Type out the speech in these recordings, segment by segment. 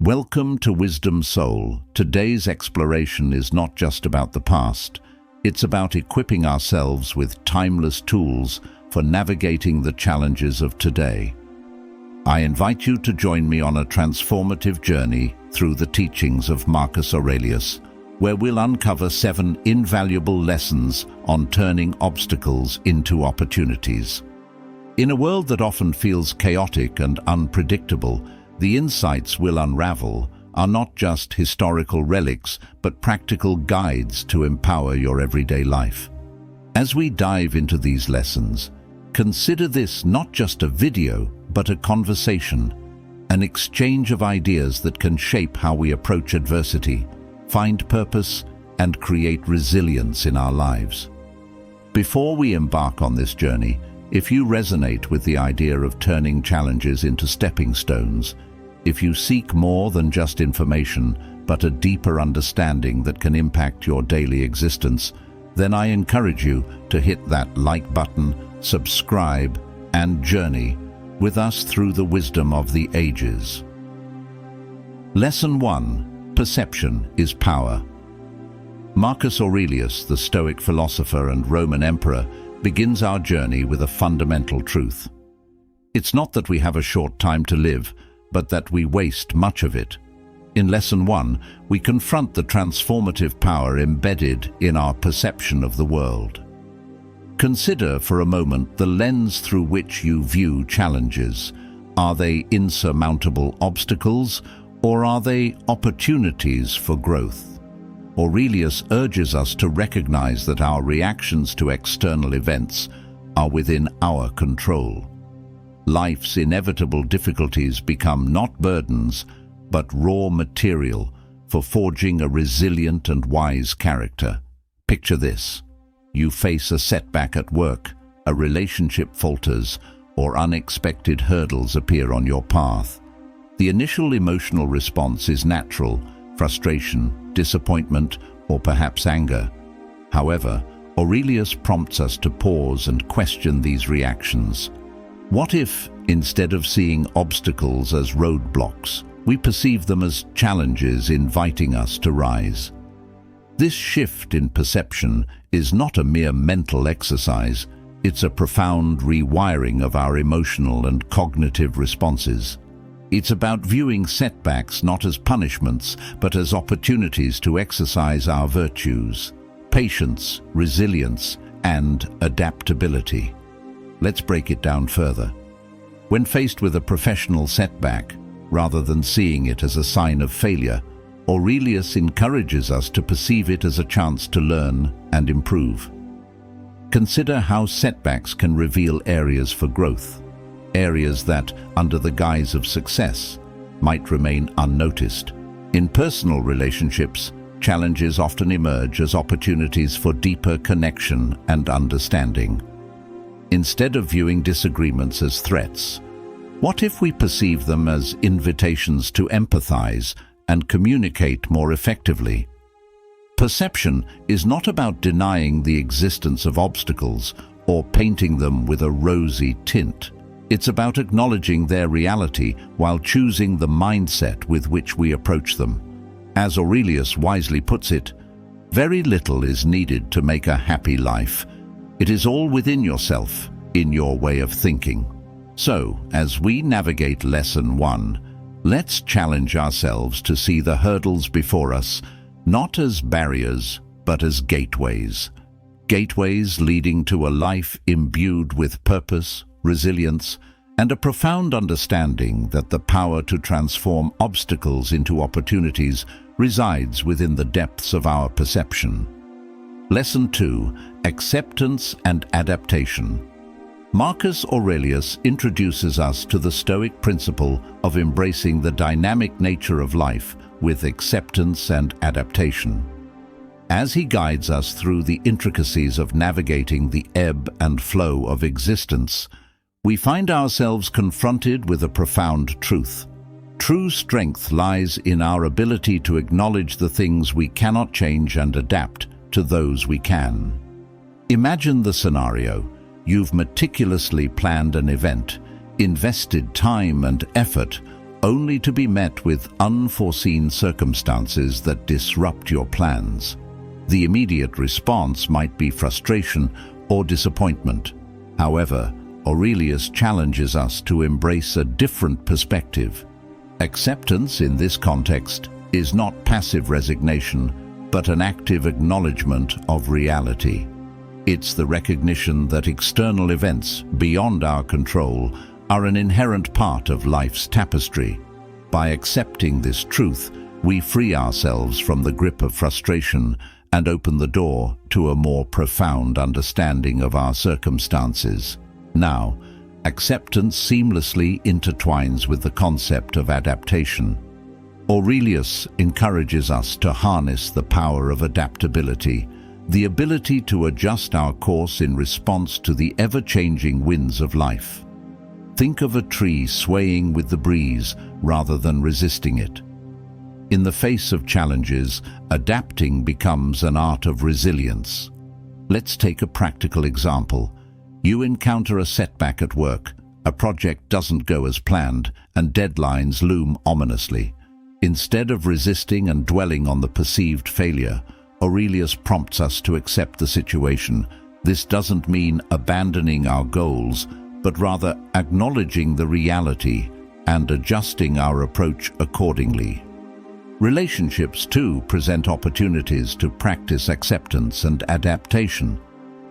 Welcome to Wisdom Soul. Today's exploration is not just about the past. It's about equipping ourselves with timeless tools for navigating the challenges of today. I invite you to join me on a transformative journey through the teachings of Marcus Aurelius, where we'll uncover 7 invaluable lessons on turning obstacles into opportunities. In a world that often feels chaotic and unpredictable, the insights we'll unravel are not just historical relics, but practical guides to empower your everyday life. As we dive into these lessons, consider this not just a video, but a conversation, an exchange of ideas that can shape how we approach adversity, find purpose, and create resilience in our lives. Before we embark on this journey, if you resonate with the idea of turning challenges into stepping stones, if you seek more than just information, but a deeper understanding that can impact your daily existence, then I encourage you to hit that like button, subscribe, and journey with us through the wisdom of the ages. Lesson 1. Perception is power. Marcus Aurelius, the Stoic philosopher and Roman emperor, begins our journey with a fundamental truth. It's not that we have a short time to live, but that we waste much of it. In Lesson 1, we confront the transformative power embedded in our perception of the world. Consider for a moment the lens through which you view challenges. Are they insurmountable obstacles, or are they opportunities for growth? Aurelius urges us to recognize that our reactions to external events are within our control. Life's inevitable difficulties become not burdens, but raw material for forging a resilient and wise character. Picture this. You face a setback at work, a relationship falters, or unexpected hurdles appear on your path. The initial emotional response is natural: frustration, disappointment, or perhaps anger. However, Aurelius prompts us to pause and question these reactions. What if, instead of seeing obstacles as roadblocks, we perceive them as challenges inviting us to rise? This shift in perception is not a mere mental exercise, it's a profound rewiring of our emotional and cognitive responses. It's about viewing setbacks not as punishments, but as opportunities to exercise our virtues: patience, resilience, and adaptability. Let's break it down further. When faced with a professional setback, rather than seeing it as a sign of failure, Aurelius encourages us to perceive it as a chance to learn and improve. Consider how setbacks can reveal areas for growth, areas that, under the guise of success, might remain unnoticed. In personal relationships, challenges often emerge as opportunities for deeper connection and understanding. Instead of viewing disagreements as threats, what if we perceive them as invitations to empathize and communicate more effectively? Perception is not about denying the existence of obstacles or painting them with a rosy tint. It's about acknowledging their reality while choosing the mindset with which we approach them. As Aurelius wisely puts it, very little is needed to make a happy life. It is all within yourself, in your way of thinking. So, as we navigate Lesson 1, let's challenge ourselves to see the hurdles before us not as barriers, but as gateways. Gateways leading to a life imbued with purpose, resilience, and a profound understanding that the power to transform obstacles into opportunities resides within the depths of our perception. Lesson 2. Acceptance and adaptation. Marcus Aurelius introduces us to the Stoic principle of embracing the dynamic nature of life with acceptance and adaptation. As he guides us through the intricacies of navigating the ebb and flow of existence, we find ourselves confronted with a profound truth. True strength lies in our ability to acknowledge the things we cannot change and adapt to those we can. Imagine the scenario. You've meticulously planned an event, invested time and effort, only to be met with unforeseen circumstances that disrupt your plans. The immediate response might be frustration or disappointment. However, Aurelius challenges us to embrace a different perspective. Acceptance in this context is not passive resignation, but an active acknowledgement of reality. It's the recognition that external events beyond our control are an inherent part of life's tapestry. By accepting this truth, we free ourselves from the grip of frustration and open the door to a more profound understanding of our circumstances. Now, acceptance seamlessly intertwines with the concept of adaptation. Aurelius encourages us to harness the power of adaptability, the ability to adjust our course in response to the ever-changing winds of life. Think of a tree swaying with the breeze rather than resisting it. In the face of challenges, adapting becomes an art of resilience. Let's take a practical example. You encounter a setback at work, a project doesn't go as planned, and deadlines loom ominously. Instead of resisting and dwelling on the perceived failure, Aurelius prompts us to accept the situation. This doesn't mean abandoning our goals, but rather acknowledging the reality and adjusting our approach accordingly. Relationships, too, present opportunities to practice acceptance and adaptation.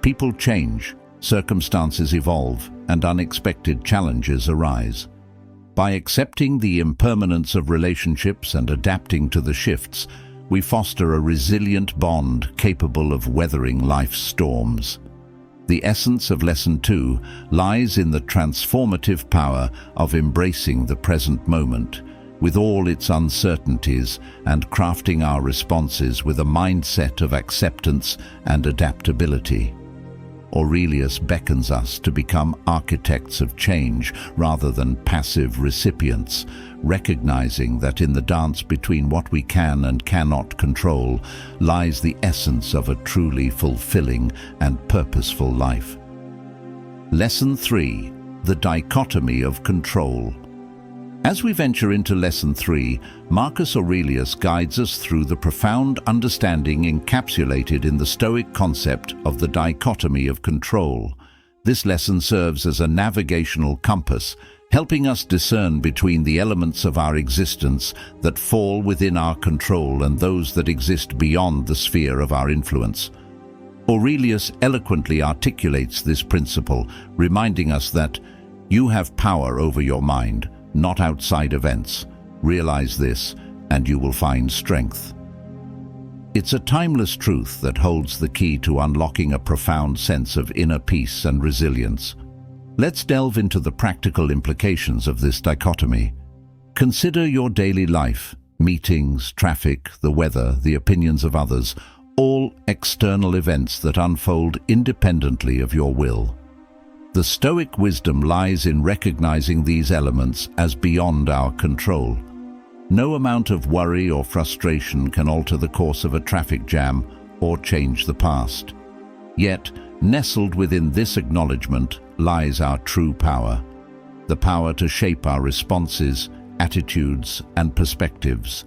People change, circumstances evolve, and unexpected challenges arise. By accepting the impermanence of relationships and adapting to the shifts, we foster a resilient bond capable of weathering life's storms. The essence of Lesson 2 lies in the transformative power of embracing the present moment, with all its uncertainties, and crafting our responses with a mindset of acceptance and adaptability. Aurelius beckons us to become architects of change rather than passive recipients, recognizing that in the dance between what we can and cannot control lies the essence of a truly fulfilling and purposeful life. Lesson 3: The dichotomy of control. As we venture into Lesson 3, Marcus Aurelius guides us through the profound understanding encapsulated in the Stoic concept of the dichotomy of control. This lesson serves as a navigational compass, helping us discern between the elements of our existence that fall within our control and those that exist beyond the sphere of our influence. Aurelius eloquently articulates this principle, reminding us that you have power over your mind, not outside events. Realize this, and you will find strength. It's a timeless truth that holds the key to unlocking a profound sense of inner peace and resilience. Let's delve into the practical implications of this dichotomy. Consider your daily life, meetings, traffic, the weather, the opinions of others, all external events that unfold independently of your will. The Stoic wisdom lies in recognizing these elements as beyond our control. No amount of worry or frustration can alter the course of a traffic jam or change the past. Yet, nestled within this acknowledgement lies our true power, the power to shape our responses, attitudes, and perspectives.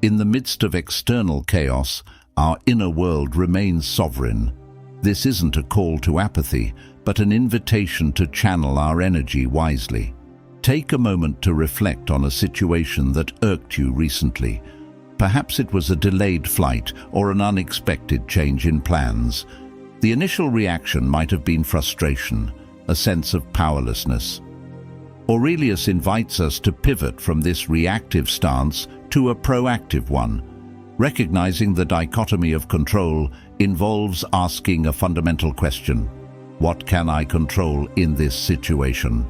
In the midst of external chaos, our inner world remains sovereign. This isn't a call to apathy, but an invitation to channel our energy wisely. Take a moment to reflect on a situation that irked you recently. Perhaps it was a delayed flight or an unexpected change in plans. The initial reaction might have been frustration, a sense of powerlessness. Aurelius invites us to pivot from this reactive stance to a proactive one. Recognizing the dichotomy of control involves asking a fundamental question: what can I control in this situation?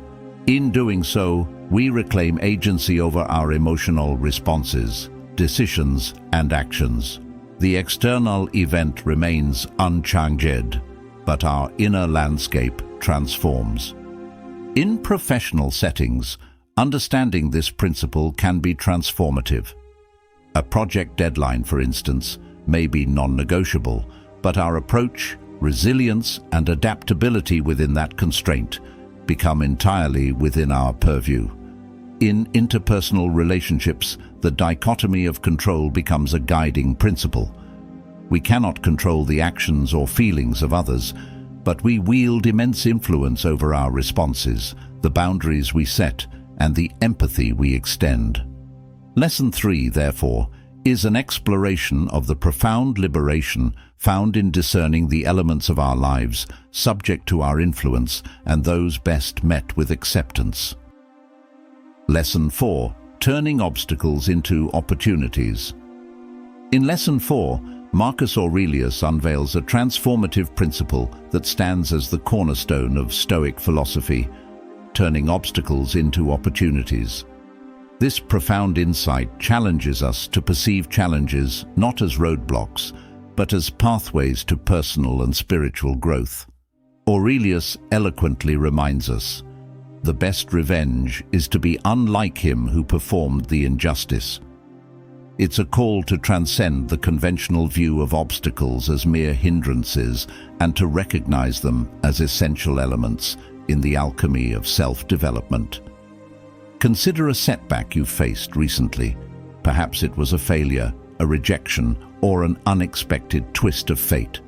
In doing so, we reclaim agency over our emotional responses, decisions, and actions. The external event remains unchanged, but our inner landscape transforms. In professional settings, understanding this principle can be transformative. A project deadline, for instance, may be non-negotiable, but our approach, resilience, and adaptability within that constraint become entirely within our purview. In interpersonal relationships, the dichotomy of control becomes a guiding principle. We cannot control the actions or feelings of others, but we wield immense influence over our responses, the boundaries we set, and the empathy we extend. Lesson 3, therefore, is an exploration of the profound liberation found in discerning the elements of our lives subject to our influence and those best met with acceptance. Lesson 4. Turning obstacles into opportunities. In Lesson 4, Marcus Aurelius unveils a transformative principle that stands as the cornerstone of Stoic philosophy, turning obstacles into opportunities. This profound insight challenges us to perceive challenges not as roadblocks, but as pathways to personal and spiritual growth. Aurelius eloquently reminds us, "The best revenge is to be unlike him who performed the injustice." It's a call to transcend the conventional view of obstacles as mere hindrances and to recognize them as essential elements in the alchemy of self-development. Consider a setback you faced recently. Perhaps it was a failure, a rejection, or an unexpected twist of fate.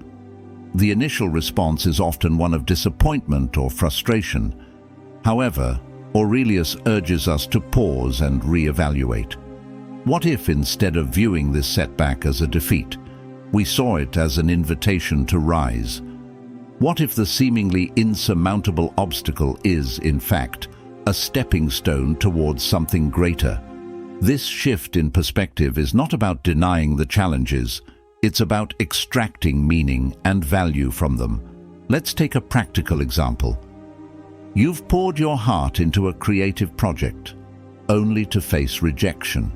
The initial response is often one of disappointment or frustration. However, Aurelius urges us to pause and reevaluate. What if, instead of viewing this setback as a defeat, we saw it as an invitation to rise? What if the seemingly insurmountable obstacle is, in fact, a stepping stone towards something greater? This shift in perspective is not about denying the challenges, it's about extracting meaning and value from them. Let's take a practical example. You've poured your heart into a creative project, only to face rejection.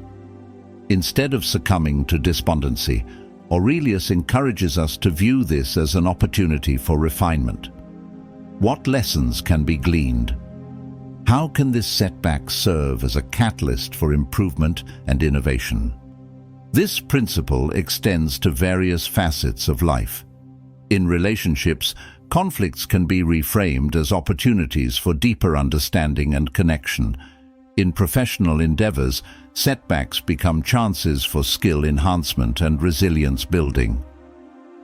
Instead of succumbing to despondency, Aurelius encourages us to view this as an opportunity for refinement. What lessons can be gleaned? How can this setback serve as a catalyst for improvement and innovation? This principle extends to various facets of life. In relationships, conflicts can be reframed as opportunities for deeper understanding and connection. In professional endeavors, setbacks become chances for skill enhancement and resilience building.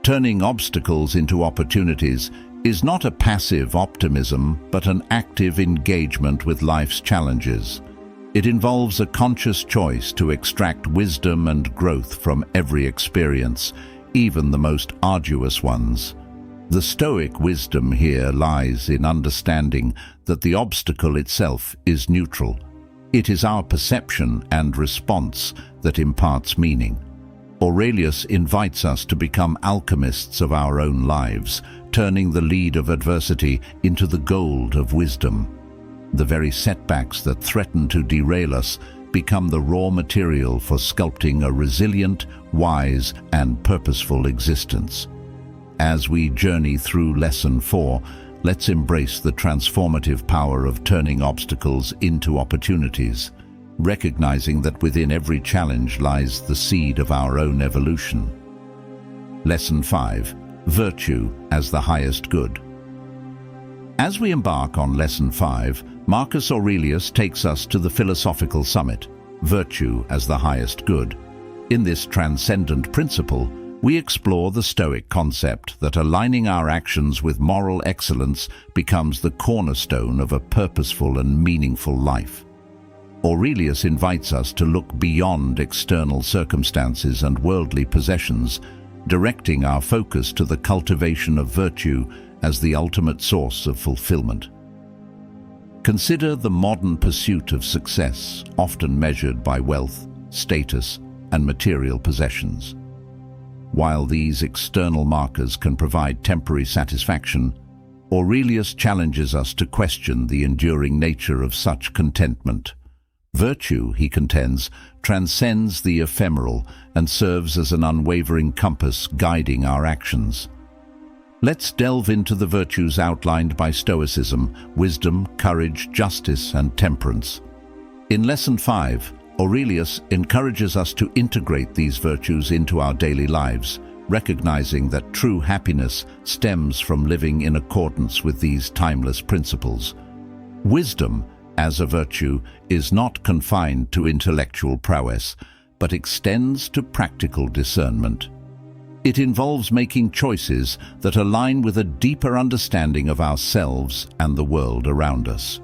Turning obstacles into opportunities is not a passive optimism, but an active engagement with life's challenges. It involves a conscious choice to extract wisdom and growth from every experience, even the most arduous ones. The Stoic wisdom here lies in understanding that the obstacle itself is neutral. It is our perception and response that imparts meaning. Aurelius invites us to become alchemists of our own lives, turning the lead of adversity into the gold of wisdom. The very setbacks that threaten to derail us become the raw material for sculpting a resilient, wise, and purposeful existence. As we journey through Lesson 4, let's embrace the transformative power of turning obstacles into opportunities, recognizing that within every challenge lies the seed of our own evolution. Lesson 5. Virtue as the highest good. As we embark on Lesson 5, Marcus Aurelius takes us to the philosophical summit, virtue as the highest good. In this transcendent principle, we explore the Stoic concept that aligning our actions with moral excellence becomes the cornerstone of a purposeful and meaningful life. Aurelius invites us to look beyond external circumstances and worldly possessions, directing our focus to the cultivation of virtue as the ultimate source of fulfillment. Consider the modern pursuit of success, often measured by wealth, status, and material possessions. While these external markers can provide temporary satisfaction, Aurelius challenges us to question the enduring nature of such contentment. Virtue, he contends, transcends the ephemeral and serves as an unwavering compass guiding our actions. Let's delve into the virtues outlined by Stoicism: wisdom, courage, justice, and temperance. In Lesson 5, Aurelius encourages us to integrate these virtues into our daily lives, recognizing that true happiness stems from living in accordance with these timeless principles. Wisdom as a virtue, is not confined to intellectual prowess, but extends to practical discernment. It involves making choices that align with a deeper understanding of ourselves and the world around us.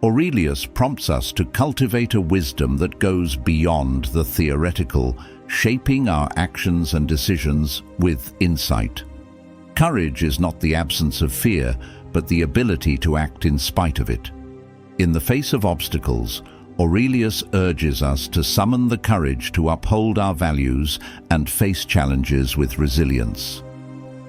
Aurelius prompts us to cultivate a wisdom that goes beyond the theoretical, shaping our actions and decisions with insight. Courage is not the absence of fear, but the ability to act in spite of it. In the face of obstacles, Aurelius urges us to summon the courage to uphold our values and face challenges with resilience.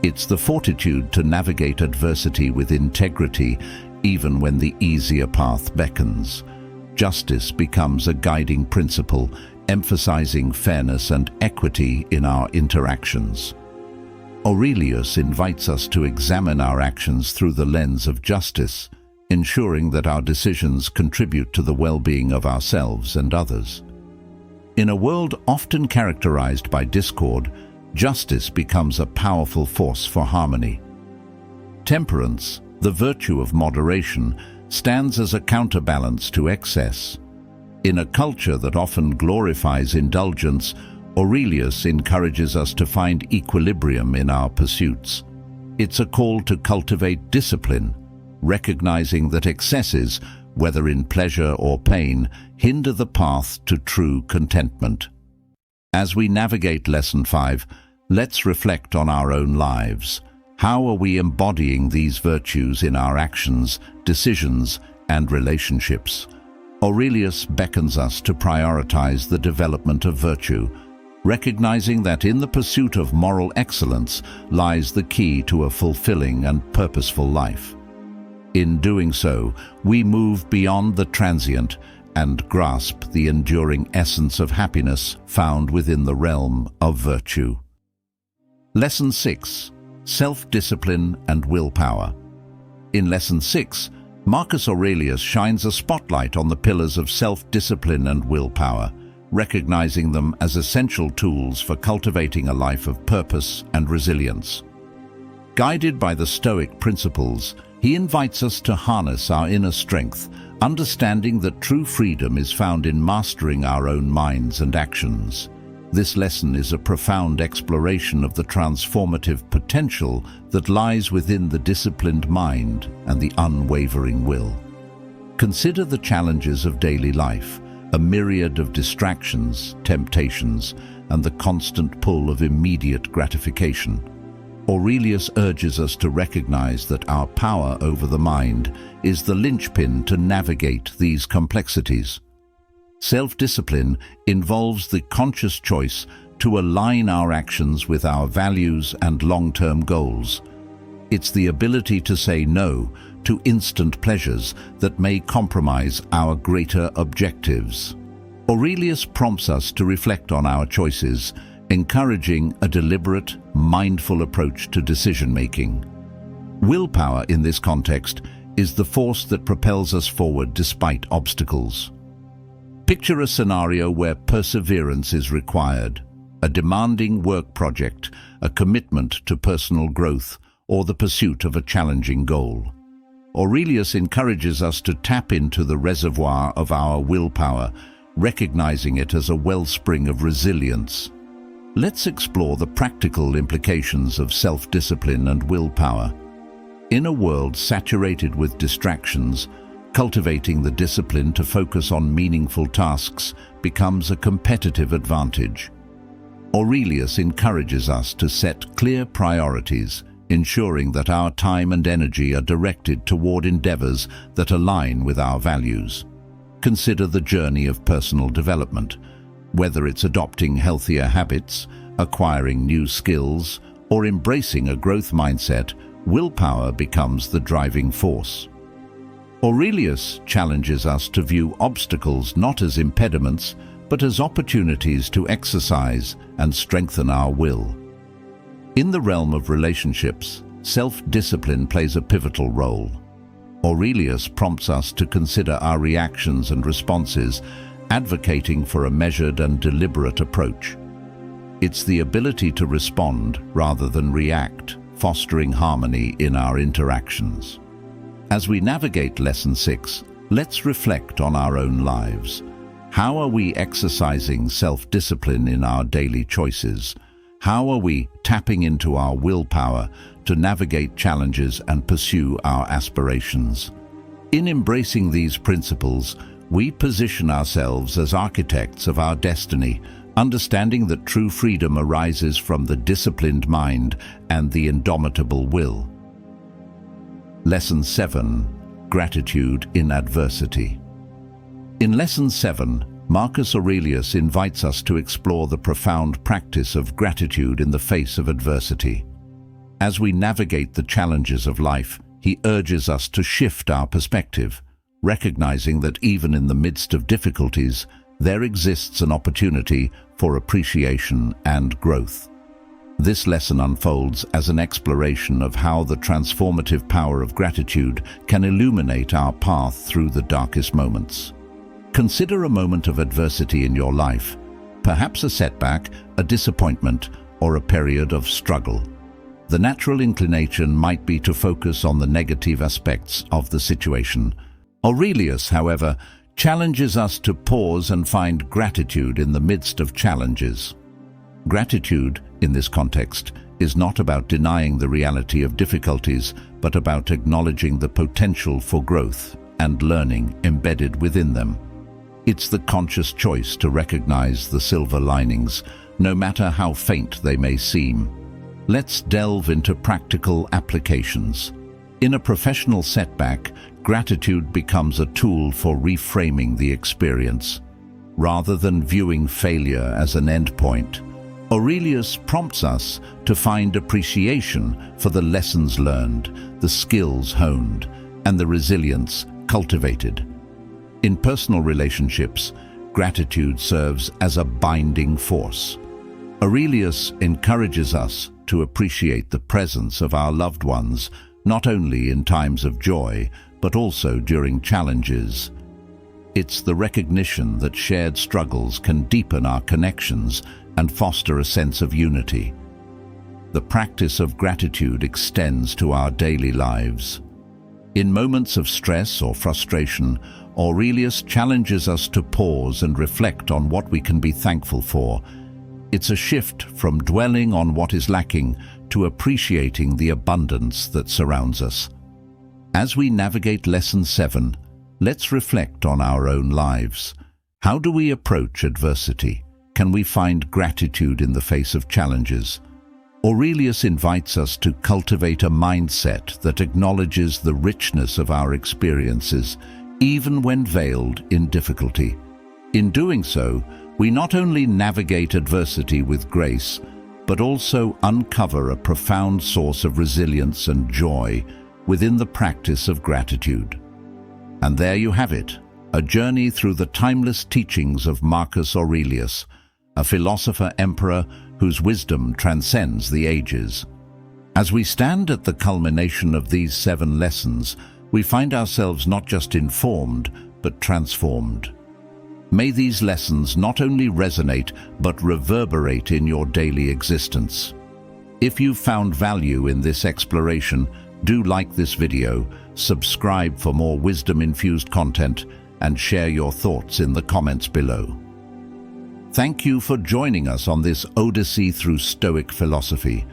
It's the fortitude to navigate adversity with integrity, even when the easier path beckons. Justice becomes a guiding principle, emphasizing fairness and equity in our interactions. Aurelius invites us to examine our actions through the lens of justice, ensuring that our decisions contribute to the well-being of ourselves and others. In a world often characterized by discord, justice becomes a powerful force for harmony. Temperance, the virtue of moderation, stands as a counterbalance to excess. In a culture that often glorifies indulgence, Aurelius encourages us to find equilibrium in our pursuits. It's a call to cultivate discipline, recognizing that excesses, whether in pleasure or pain, hinder the path to true contentment. As we navigate Lesson 5, let's reflect on our own lives. How are we embodying these virtues in our actions, decisions, and relationships? Aurelius beckons us to prioritize the development of virtue, recognizing that in the pursuit of moral excellence lies the key to a fulfilling and purposeful life. In doing so, we move beyond the transient and grasp the enduring essence of happiness found within the realm of virtue. Lesson 6. Self-discipline and willpower. In Lesson 6, Marcus Aurelius shines a spotlight on the pillars of self-discipline and willpower, recognizing them as essential tools for cultivating a life of purpose and resilience. Guided by the Stoic principles, he invites us to harness our inner strength, understanding that true freedom is found in mastering our own minds and actions. This lesson is a profound exploration of the transformative potential that lies within the disciplined mind and the unwavering will. Consider the challenges of daily life, a myriad of distractions, temptations, and the constant pull of immediate gratification. Aurelius urges us to recognize that our power over the mind is the linchpin to navigate these complexities. Self-discipline involves the conscious choice to align our actions with our values and long-term goals. It's the ability to say no to instant pleasures that may compromise our greater objectives. Aurelius prompts us to reflect on our choices, encouraging a deliberate, mindful approach to decision-making. Willpower in this context is the force that propels us forward despite obstacles. Picture a scenario where perseverance is required, a demanding work project, a commitment to personal growth, or the pursuit of a challenging goal. Aurelius encourages us to tap into the reservoir of our willpower, recognizing it as a wellspring of resilience. Let's explore the practical implications of self-discipline and willpower. In a world saturated with distractions, cultivating the discipline to focus on meaningful tasks becomes a competitive advantage. Aurelius encourages us to set clear priorities, ensuring that our time and energy are directed toward endeavors that align with our values. Consider the journey of personal development. Whether it's adopting healthier habits, acquiring new skills, or embracing a growth mindset, willpower becomes the driving force. Aurelius challenges us to view obstacles not as impediments, but as opportunities to exercise and strengthen our will. In the realm of relationships, self-discipline plays a pivotal role. Aurelius prompts us to consider our reactions and responses, advocating for a measured and deliberate approach. It's the ability to respond rather than react, fostering harmony in our interactions. As we navigate Lesson 6, let's reflect on our own lives. How are we exercising self-discipline in our daily choices? How are we tapping into our willpower to navigate challenges and pursue our aspirations? In embracing these principles, we position ourselves as architects of our destiny, understanding that true freedom arises from the disciplined mind and the indomitable will. Lesson 7. Gratitude in adversity. In Lesson 7, Marcus Aurelius invites us to explore the profound practice of gratitude in the face of adversity. As we navigate the challenges of life, he urges us to shift our perspective, recognizing that even in the midst of difficulties, there exists an opportunity for appreciation and growth. This lesson unfolds as an exploration of how the transformative power of gratitude can illuminate our path through the darkest moments. Consider a moment of adversity in your life, perhaps a setback, a disappointment, or a period of struggle. The natural inclination might be to focus on the negative aspects of the situation. Aurelius, however, challenges us to pause and find gratitude in the midst of challenges. Gratitude, in this context, is not about denying the reality of difficulties, but about acknowledging the potential for growth and learning embedded within them. It's the conscious choice to recognize the silver linings, no matter how faint they may seem. Let's delve into practical applications. In a professional setback, gratitude becomes a tool for reframing the experience. Rather than viewing failure as an endpoint, Aurelius prompts us to find appreciation for the lessons learned, the skills honed, and the resilience cultivated. In personal relationships, gratitude serves as a binding force. Aurelius encourages us to appreciate the presence of our loved ones, not only in times of joy, but also during challenges. It's the recognition that shared struggles can deepen our connections and foster a sense of unity. The practice of gratitude extends to our daily lives. In moments of stress or frustration, Aurelius challenges us to pause and reflect on what we can be thankful for. It's a shift from dwelling on what is lacking to appreciating the abundance that surrounds us. As we navigate Lesson 7, let's reflect on our own lives. How do we approach adversity? Can we find gratitude in the face of challenges? Aurelius invites us to cultivate a mindset that acknowledges the richness of our experiences, even when veiled in difficulty. In doing so, we not only navigate adversity with grace, but also uncover a profound source of resilience and joy within the practice of gratitude. And there you have it, a journey through the timeless teachings of Marcus Aurelius, a philosopher-emperor whose wisdom transcends the ages. As we stand at the culmination of these 7 lessons, we find ourselves not just informed, but transformed. May these lessons not only resonate, but reverberate in your daily existence. If you've found value in this exploration, do like this video, subscribe for more wisdom-infused content, and share your thoughts in the comments below. Thank you for joining us on this odyssey through Stoic philosophy.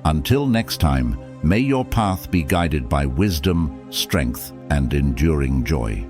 Until next time, may your path be guided by wisdom, strength, and enduring joy.